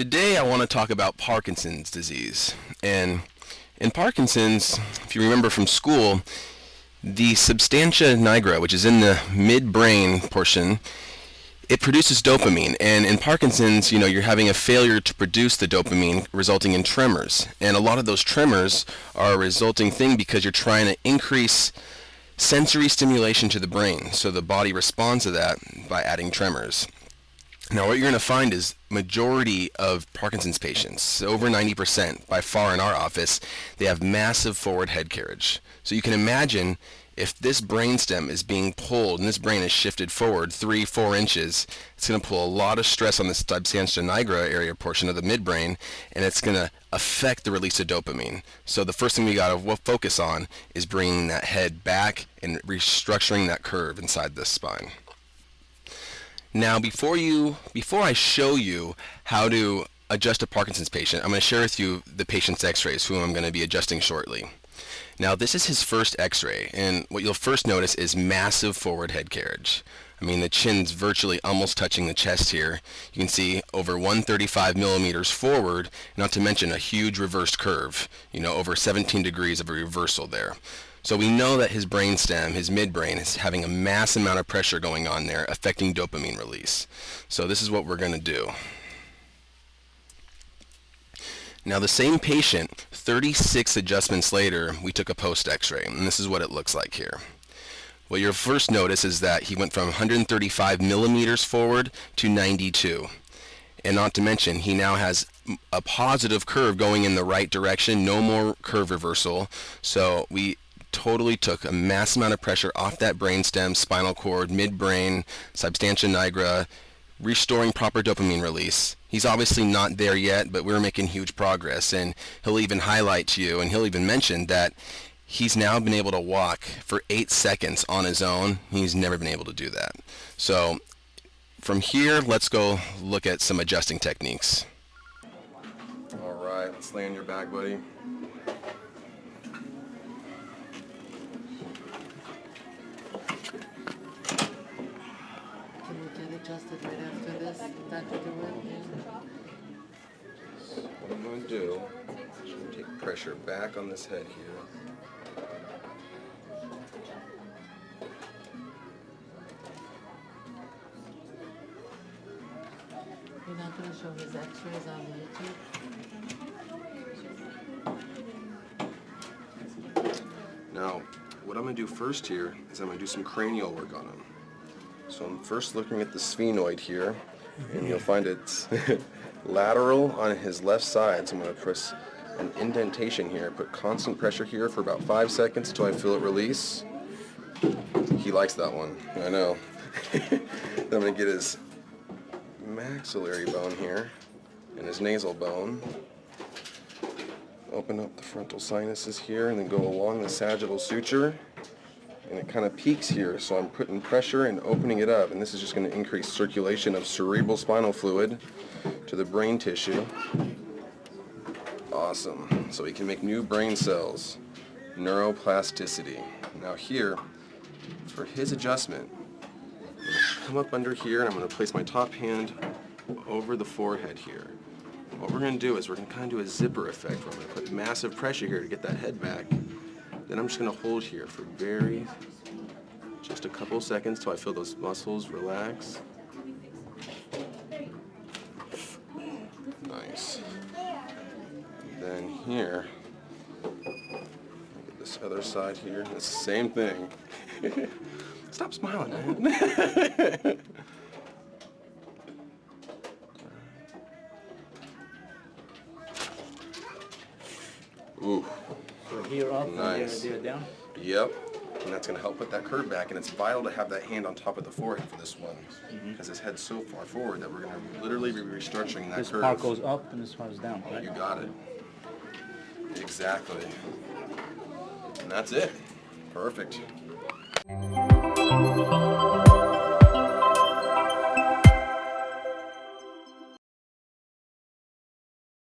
Today I want to talk about Parkinson's disease. And in Parkinson's, if you remember from school, the substantia nigra, which is in the midbrain portion, it produces dopamine. And in Parkinson's, you're having a failure to produce the dopamine, resulting in tremors. And a lot of those tremors are a resulting thing because you're trying to increase sensory stimulation to the brain. So the body responds to that by adding tremors. Now what you're going to find is majority of Parkinson's patients, over 90% by far in our office, they have massive forward head carriage. So you can imagine if this brainstem is being pulled and this brain is shifted forward 3-4 inches, it's going to pull a lot of stress on the substantia nigra area portion of the midbrain, and it's going to affect the release of dopamine. So the first thing we got to focus on is bringing that head back and restructuring that curve inside the spine. Now, before I show you how to adjust a Parkinson's patient, I'm going to share with you the patient's x-rays, whom I'm going to be adjusting shortly. Now, this is his first x-ray, and what you'll first notice is massive forward head carriage. I mean, the chin's virtually almost touching the chest here. You can see over 135 millimeters forward, not to mention a huge reversed curve, over 17 degrees of a reversal there. So we know that his brainstem, his midbrain, is having a mass amount of pressure going on there, affecting dopamine release. So this is what we're going to do. Now the same patient, 36 adjustments later, we took a post x-ray, and this is what it looks like here. What you'll first notice is that he went from 135 millimeters forward to 92. And not to mention, he now has a positive curve going in the right direction, no more curve reversal. So we totally took a mass amount of pressure off that brainstem, spinal cord, midbrain, substantia nigra, restoring proper dopamine release. He's obviously not there yet, but we're making huge progress, and he'll even highlight to you, and he'll even mention that he's now been able to walk for 8 seconds on his own. He's never been able to do that. So from here, let's go look at some adjusting techniques. All right, let's lay on your back, buddy. Adjusted right after this, Dr. DeWitt. What I'm going to do is take pressure back on this head here. You're not going to show his x-rays on YouTube? Now, what I'm going to do first here is I'm going to do some cranial work on him. So I'm first looking at the sphenoid here, and you'll find it's lateral on his left side. So I'm going to press an indentation here, put constant pressure here for about 5 seconds until I feel it release. He likes that one, I know. Then I'm going to get his maxillary bone here and his nasal bone. Open up the frontal sinuses here and then go along the sagittal suture. And it kind of peaks here, so I'm putting pressure and opening it up, and this is just going to increase circulation of cerebral spinal fluid to the brain tissue. Awesome. So we can make new brain cells. Neuroplasticity. Now here, for his adjustment, I'm going to come up under here, and I'm going to place my top hand over the forehead here. And what we're going to do is we're going to kind of do a zipper effect, where I'm going to put massive pressure here to get that head back. Then I'm just going to hold here for just a couple seconds till I feel those muscles relax. Nice. Then here, look at this other side here. It's the same thing. Stop smiling, man. Ooh. So here up Nice. and there down? Yep. And that's going to help put that curve back, and it's vital to have that hand on top of the forehead for this one, because his head's so far forward that we're going to literally be restructuring that This curve. part goes up and this part is down, right? You got it. Exactly. And that's it. Perfect.